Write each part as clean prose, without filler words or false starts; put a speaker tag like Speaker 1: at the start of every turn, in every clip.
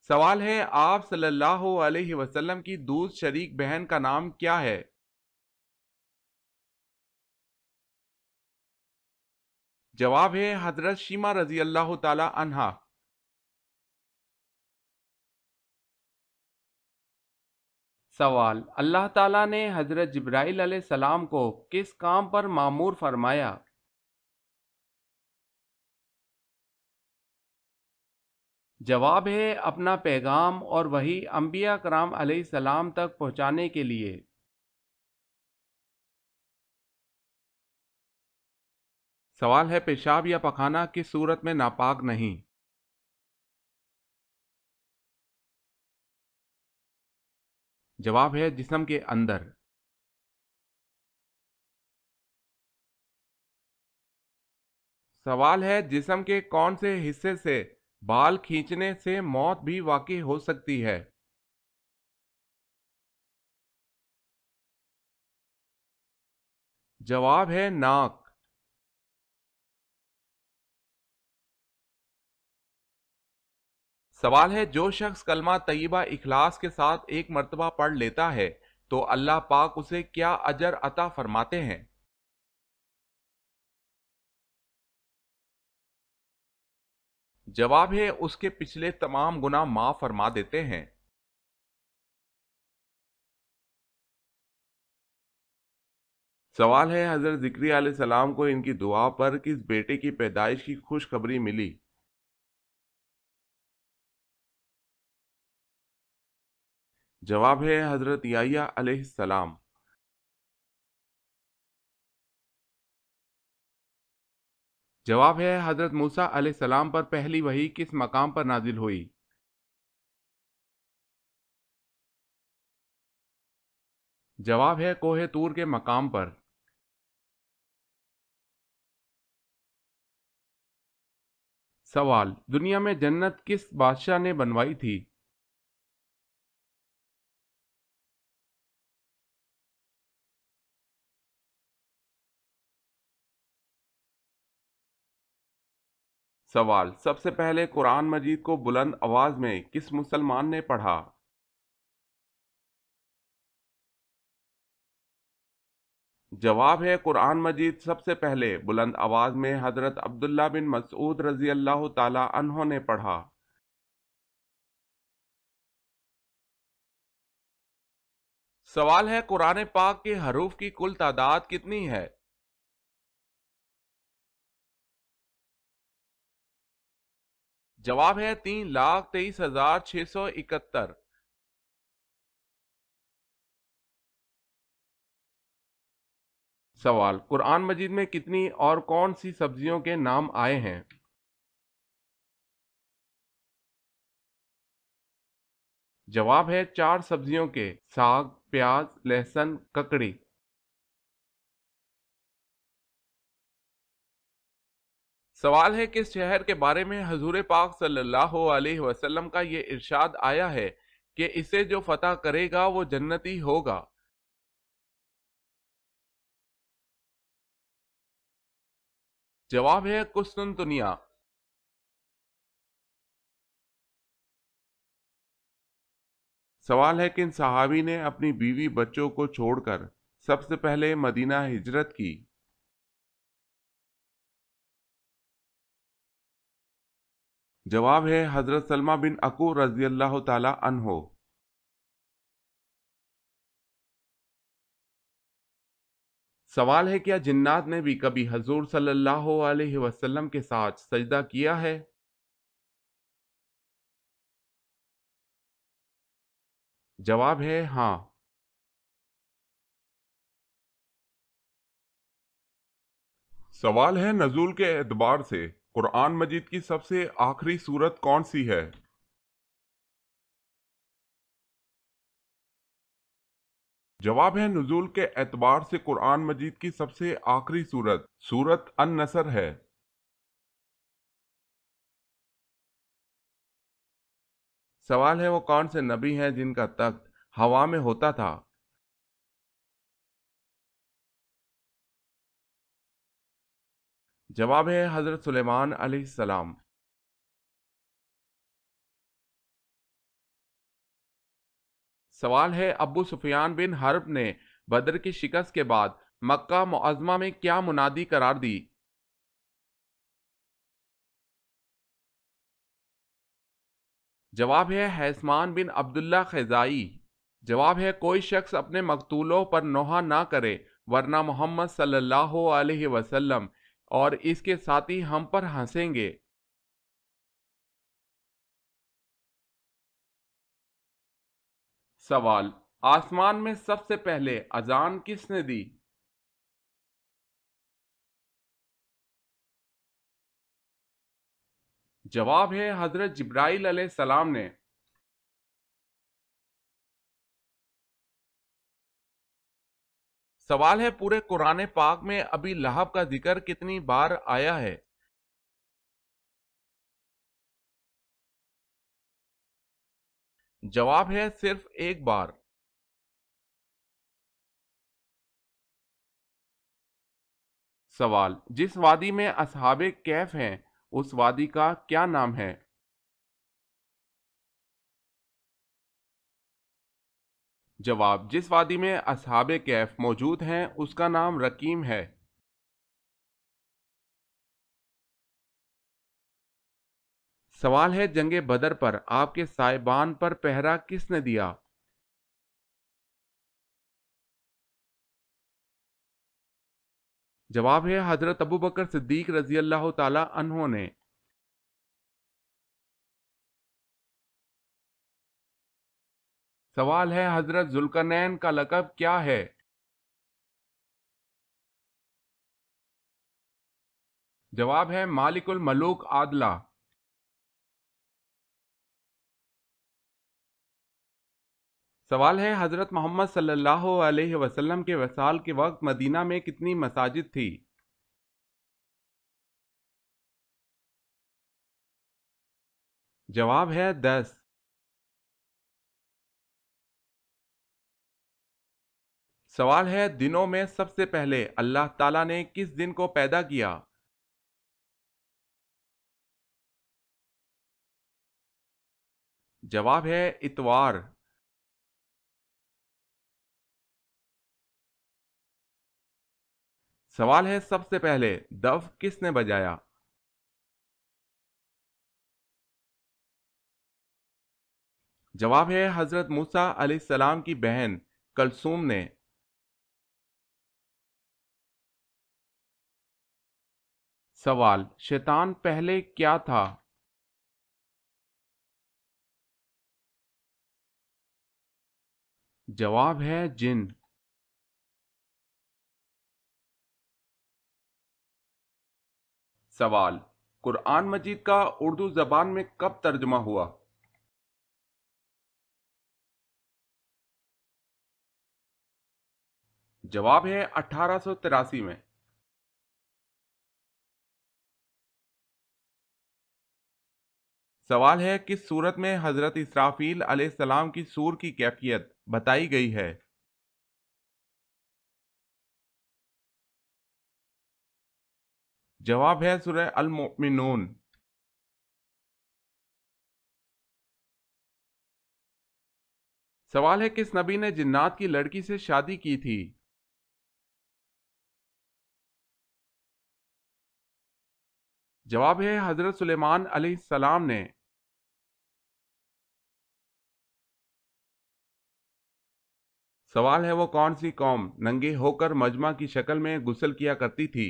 Speaker 1: سوال ہے، آپ صلی اللہ علیہ وسلم کی دوست شریک بہن کا نام کیا ہے؟ جواب ہے حضرت شیمہ رضی اللہ تعالی عنہا۔ سوال، اللہ تعالیٰ نے حضرت جبرائیل علیہ السلام کو کس کام پر مامور فرمایا؟ جواب ہے اپنا پیغام اور وحی انبیاء کرام علیہ السلام تک پہنچانے کے لیے۔ سوال ہے، پیشاب یا پخانہ کس صورت میں ناپاک نہیں؟ جواب ہے جسم کے اندر۔ سوال ہے، جسم کے کون سے حصے سے بال کھینچنے سے موت بھی واقع ہو سکتی ہے؟ جواب ہے ناک۔ سوال ہے، جو شخص کلمہ طیبہ اخلاص کے ساتھ ایک مرتبہ پڑھ لیتا ہے تو اللہ پاک اسے کیا اجر عطا فرماتے ہیں؟ جواب ہے اس کے پچھلے تمام گناہ معاف فرما دیتے ہیں۔ سوال ہے، حضرت زکریا علیہ السلام کو ان کی دعا پر کس بیٹے کی پیدائش کی خوشخبری ملی؟ جواب ہے حضرت یحییٰ علیہ السلام۔ جواب ہے حضرت موسیٰ علیہ السلام پر پہلی وحی کس مقام پر نازل ہوئی؟ جواب ہے کوہ طور کے مقام پر۔ سوال، دنیا میں جنت کس بادشاہ نے بنوائی تھی؟ سوال، سب سے پہلے قرآن مجید کو بلند آواز میں کس مسلمان نے پڑھا؟ جواب ہے قرآن مجید سب سے پہلے بلند آواز میں حضرت عبداللہ بن مسعود رضی اللہ تعالی عنہ نے پڑھا۔ سوال ہے، قرآن پاک کے حروف کی کل تعداد کتنی ہے؟ جواب ہے 3,23,671۔ سوال، قرآن مجید میں کتنی اور کون سی سبزیوں کے نام آئے ہیں؟ جواب ہے 4 سبزیوں کے: ساگ، پیاز، لہسن، ککڑی۔ سوال ہے، کس شہر کے بارے میں حضور پاک صلی اللہ علیہ وسلم کا یہ ارشاد آیا ہے کہ اسے جو فتح کرے گا وہ جنتی ہوگا؟ جواب ہے قسطنطنیہ۔ سوال ہے، کن صحابی نے اپنی بیوی بچوں کو چھوڑ کر سب سے پہلے مدینہ ہجرت کی؟ جواب ہے حضرت سلمہ بن اکو رضی اللہ تعالی عنہ۔ سوال ہے، کیا جنات نے بھی کبھی حضور صلی اللہ علیہ وسلم کے ساتھ سجدہ کیا ہے؟ جواب ہے ہاں۔ سوال ہے، نزول کے اعتبار سے قرآن مجید کی سب سے آخری سورت کون سی ہے؟ جواب ہے نزول کے اعتبار سے قرآن مجید کی سب سے آخری سورت سورت النصر ہے۔ سوال ہے، وہ کون سے نبی ہیں جن کا تخت ہوا میں ہوتا تھا؟ جواب ہے حضرت سلیمان علیہ السلام۔ سوال ہے، ابو سفیان بن حرب نے بدر کی شکست کے بعد مکہ معظمہ میں کیا منادی قرار دی؟ جواب ہے حیثمان بن عبداللہ خزائی۔ جواب ہے کوئی شخص اپنے مقتولوں پر نوحہ نہ کرے ورنہ محمد صلی اللہ علیہ وسلم اور اس کے ساتھی ہم پر ہنسیں گے۔ سوال، آسمان میں سب سے پہلے اذان کس نے دی؟ جواب ہے حضرت جبرائیل علیہ السلام نے۔ سوال ہے، پورے قرآن پاک میں ابی لہب کا ذکر کتنی بار آیا ہے؟ جواب ہے صرف ایک بار۔ سوال، جس وادی میں اصحاب کہف ہیں اس وادی کا کیا نام ہے؟ جواب، جس وادی میں اصحاب کہف موجود ہیں اس کا نام رقیم ہے۔ سوال ہے، جنگ بدر پر آپ کے صاحبان پر پہرا کس نے دیا؟ جواب ہے حضرت ابوبکر صدیق رضی اللہ تعالی عنہ نے۔ سوال ہے، حضرت ذوالقرنین کا لقب کیا ہے؟ جواب ہے مالک الملوک عادلہ۔ سوال ہے، حضرت محمد صلی اللہ علیہ وسلم کے وصال کے وقت مدینہ میں کتنی مساجد تھی؟ جواب ہے 10۔ سوال ہے، دنوں میں سب سے پہلے اللہ تعالیٰ نے کس دن کو پیدا کیا؟ جواب ہے اتوار۔ سوال ہے، سب سے پہلے دف کس نے بجایا؟ جواب ہے حضرت موسیٰ علیہ السلام کی بہن کلثوم نے۔ سوال، شیطان پہلے کیا تھا؟ جواب ہے جن۔ سوال، قرآن مجید کا اردو زبان میں کب ترجمہ ہوا؟ جواب ہے 1883 میں۔ سوال ہے، کس صورت میں حضرت اسرافیل علیہ السلام کی سور کی کیفیت بتائی گئی ہے؟ جواب ہے سورہ المؤمنون۔ سوال ہے، کس نبی نے جنات کی لڑکی سے شادی کی تھی؟ جواب ہے حضرت سلیمان علیہ السلام نے۔ سوال ہے، وہ کون سی قوم ننگے ہو کر مجمع کی شکل میں غسل کیا کرتی تھی؟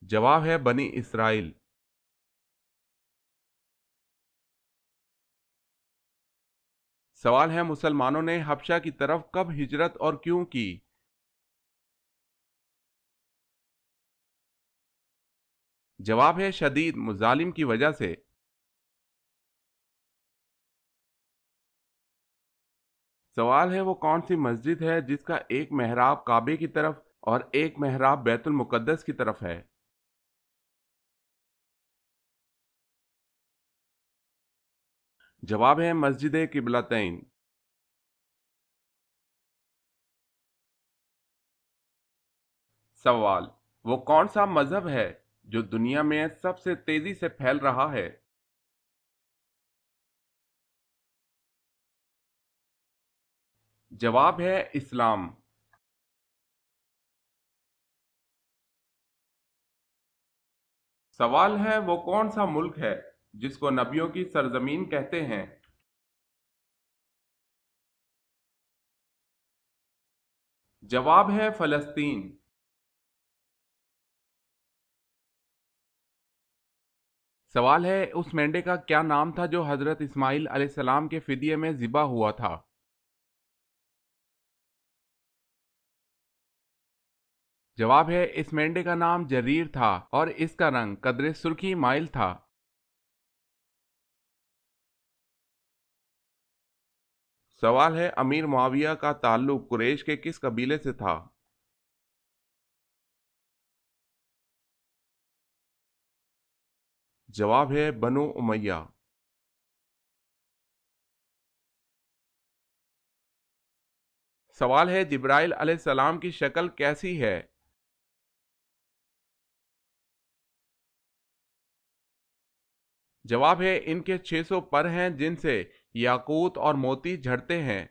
Speaker 1: جواب ہے بنی اسرائیل۔ سوال ہے، مسلمانوں نے حبشہ کی طرف کب ہجرت اور کیوں کی؟ جواب ہے شدید مظالم کی وجہ سے۔ سوال ہے، وہ کون سی مسجد ہے جس کا ایک محراب کعبے کی طرف اور ایک محراب بیت المقدس کی طرف ہے؟ جواب ہے مسجد قبلتین۔ سوال، وہ کون سا مذہب ہے جو دنیا میں سب سے تیزی سے پھیل رہا ہے؟ جواب ہے اسلام۔ سوال ہے وہ کون سا ملک ہے جس کو نبیوں کی سرزمین کہتے ہیں؟ جواب ہے فلسطین۔ سوال ہے اس مینڈے کا کیا نام تھا جو حضرت اسماعیل علیہ السلام کے فدیے میں ذبح ہوا تھا؟ جواب ہے اس مینڈے کا نام جریر تھا اور اس کا رنگ قدر سرخی مائل تھا۔ سوال ہے امیر معاویہ کا تعلق قریش کے کس قبیلے سے تھا؟ جواب ہے بنو امیہ۔ سوال ہے جبرائیل علیہ السلام کی شکل کیسی ہے؟ جواب ہے ان کے 600 پر ہیں جن سے یاقوت اور موتی جھڑتے ہیں۔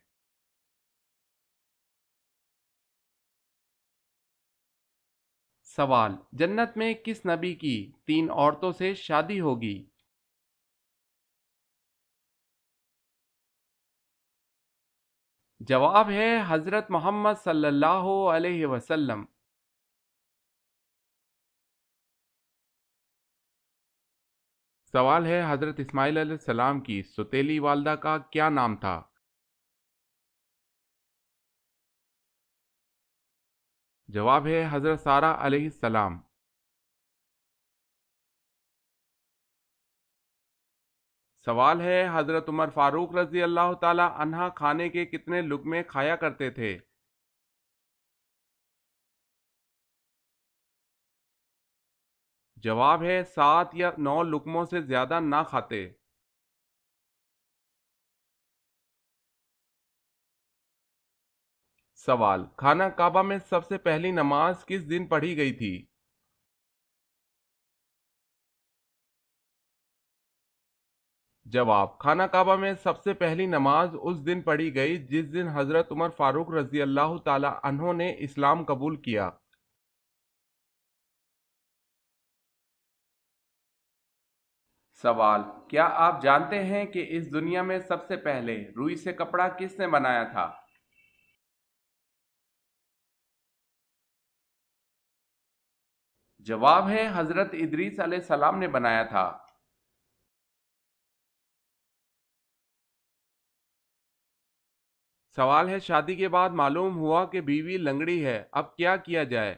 Speaker 1: سوال جنت میں کس نبی کی 3 عورتوں سے شادی ہوگی؟ جواب ہے حضرت محمد صلی اللہ علیہ وسلم۔ سوال ہے حضرت اسماعیل علیہ السلام کی سوتیلی والدہ کا کیا نام تھا؟ جواب ہے حضرت سارہ علیہ السلام۔ سوال ہے حضرت عمر فاروق رضی اللہ تعالی عنہ کھانے کے کتنے لقمے کھایا کرتے تھے؟ جواب ہے 7 یا 9 لقموں سے زیادہ نہ کھاتے۔ سوال خانہ کعبہ میں سب سے پہلی نماز کس دن پڑھی گئی تھی؟ جواب خانہ کعبہ میں سب سے پہلی نماز اس دن پڑھی گئی جس دن حضرت عمر فاروق رضی اللہ تعالی عنہ نے اسلام قبول کیا۔ سوال کیا آپ جانتے ہیں کہ اس دنیا میں سب سے پہلے روئی سے کپڑا کس نے بنایا تھا؟ جواب ہے حضرت ادریس علیہ السلام نے بنایا تھا۔ سوال ہے شادی کے بعد معلوم ہوا کہ بیوی لنگڑی ہے، اب کیا کیا جائے؟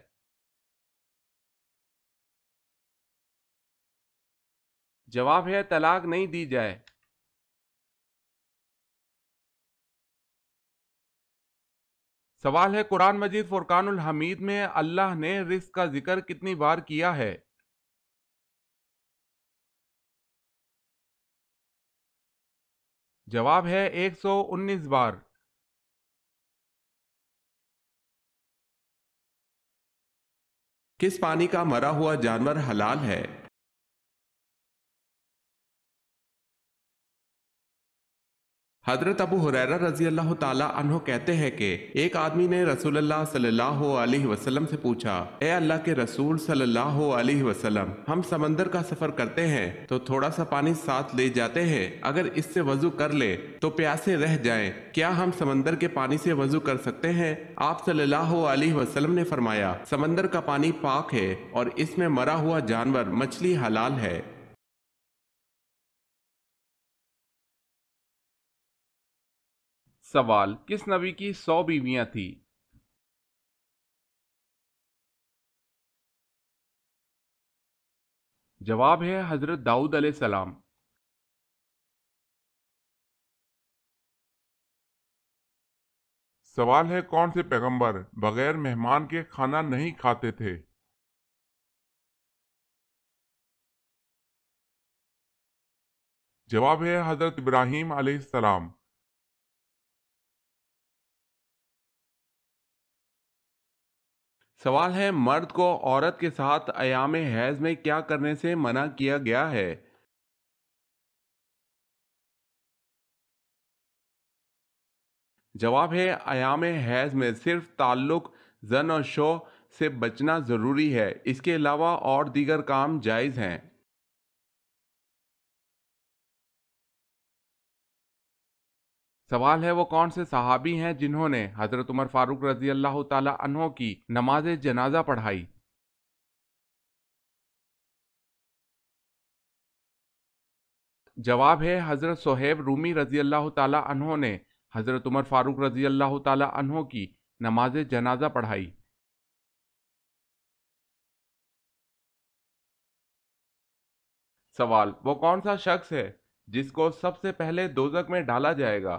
Speaker 1: جواب ہے طلاق نہیں دی جائے۔ سوال ہے قرآن مجید فرقان الحمید میں اللہ نے رزق کا ذکر کتنی بار کیا ہے؟ جواب ہے 119 بار۔ کس پانی کا مرا ہوا جانور حلال ہے؟ حضرت ابو ہریرہ رضی اللہ تعالی عنہ کہتے ہیں کہ ایک آدمی نے رسول اللہ صلی اللہ علیہ وسلم سے پوچھا، اے اللہ کے رسول صلی اللہ علیہ وسلم، ہم سمندر کا سفر کرتے ہیں تو تھوڑا سا پانی ساتھ لے جاتے ہیں، اگر اس سے وضو کر لیں تو پیاسے رہ جائیں، کیا ہم سمندر کے پانی سے وضو کر سکتے ہیں؟ آپ صلی اللہ علیہ وسلم نے فرمایا، سمندر کا پانی پاک ہے اور اس میں مرا ہوا جانور مچھلی حلال ہے۔ سوال کس نبی کی 100 بیویاں تھی؟ جواب ہے حضرت داؤد علیہ السلام۔ سوال ہے کون سے پیغمبر بغیر مہمان کے کھانا نہیں کھاتے تھے؟ جواب ہے حضرت ابراہیم علیہ السلام۔ سوال ہے مرد کو عورت کے ساتھ ایام حیض میں کیا کرنے سے منع کیا گیا ہے؟ جواب ہے ایام حیض میں صرف تعلق زن اور شو سے بچنا ضروری ہے، اس کے علاوہ اور دیگر کام جائز ہیں۔ سوال ہے وہ کون سے صحابی ہیں جنہوں نے حضرت عمر فاروق رضی اللہ تعالی عنہ کی نماز جنازہ پڑھائی؟ جواب ہے حضرت صہیب رومی رضی اللہ تعالی عنہ نے حضرت عمر فاروق رضی اللہ تعالی عنہ کی نماز جنازہ پڑھائی۔ سوال وہ کون سا شخص ہے جس کو سب سے پہلے دوزخ میں ڈالا جائے گا؟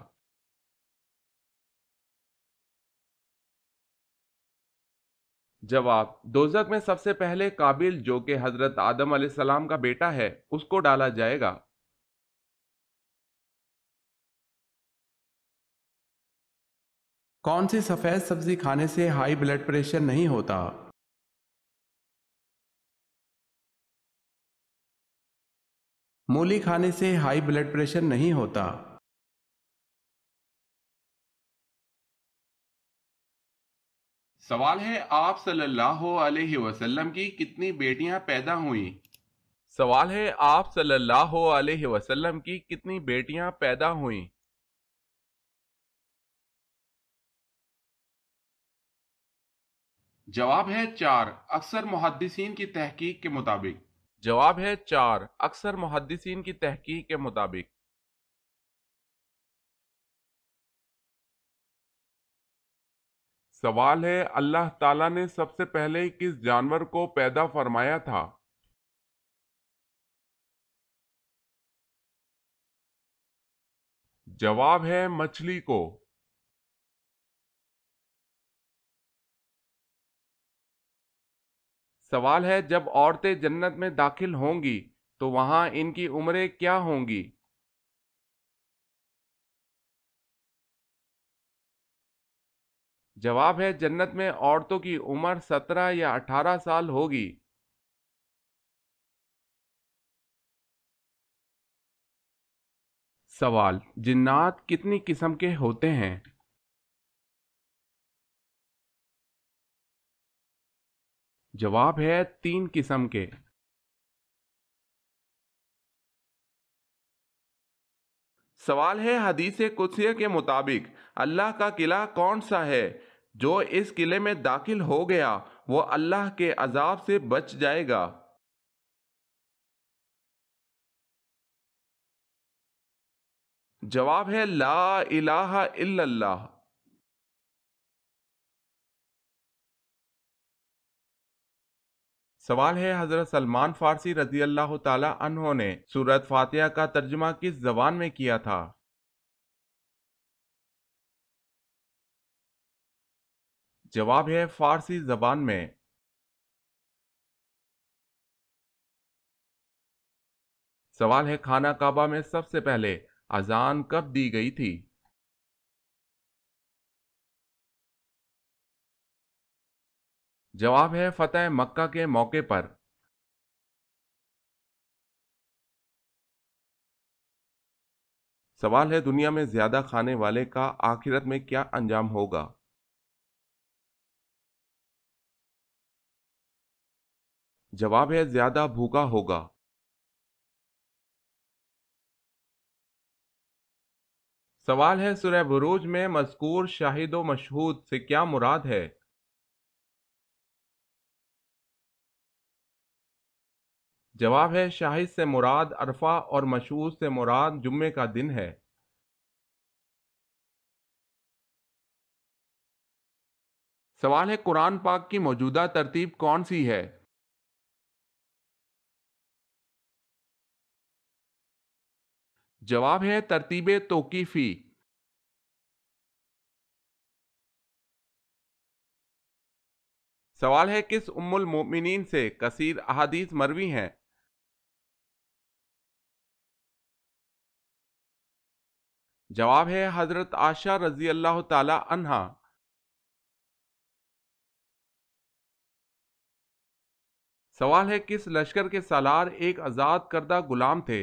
Speaker 1: جواب دوزخ میں سب سے پہلے قابل، جو کہ حضرت آدم علیہ السلام کا بیٹا ہے، اس کو ڈالا جائے گا۔ کون سی سفید سبزی کھانے سے ہائی بلڈ پریشر نہیں ہوتا؟ مولی کھانے سے ہائی بلڈ پریشر نہیں ہوتا۔ سوال ہے آپ صلی اللہ علیہ وسلم کی کتنی بیٹیاں پیدا ہوئیں؟ سوال ہے آپ صلی اللہ علیہ وسلم کی کتنی بیٹیاں پیدا ہوئیں؟ جواب ہے 4، اکثر محدثین کی تحقیق کے مطابق۔ جواب ہے 4، اکثر محدثین کی تحقیق کے مطابق۔ سوال ہے اللہ تعالیٰ نے سب سے پہلے کس جانور کو پیدا فرمایا تھا؟ جواب ہے مچھلی کو۔ سوال ہے جب عورتیں جنت میں داخل ہوں گی تو وہاں ان کی عمریں کیا ہوں گی؟ جواب ہے جنت میں عورتوں کی عمر 17 یا 18 سال ہوگی۔ سوال جنات کتنی قسم کے ہوتے ہیں؟ جواب ہے 3 قسم کے۔ سوال ہے حدیث قدسیہ کے مطابق اللہ کا قلعہ کون سا ہے؟ جو اس قلعے میں داخل ہو گیا وہ اللہ کے عذاب سے بچ جائے گا۔ جواب ہے لا الہ الا اللہ۔ سوال ہے حضرت سلمان فارسی رضی اللہ تعالی عنہ نے سورۃ فاتحہ کا ترجمہ کس زبان میں کیا تھا؟ جواب ہے فارسی زبان میں۔ سوال ہے خانہ کعبہ میں سب سے پہلے اذان کب دی گئی تھی؟ جواب ہے فتح مکہ کے موقع پر۔ سوال ہے دنیا میں زیادہ کھانے والے کا آخرت میں کیا انجام ہوگا؟ جواب ہے زیادہ بھوکا ہوگا۔ سوال ہے سورہ بروج میں مذکور شاہد و مشہود سے کیا مراد ہے؟ جواب ہے شاہد سے مراد عرفہ اور مشہود سے مراد جمعے کا دن ہے۔ سوال ہے قرآن پاک کی موجودہ ترتیب کون سی ہے؟ جواب ہے ترتیب توقیفی۔ سوال ہے کس ام المؤمنین سے کثیر احادیث مروی ہیں؟ جواب ہے حضرت عائشہ رضی اللہ تعالی عنہا۔ سوال ہے کس لشکر کے سالار ایک آزاد کردہ غلام تھے؟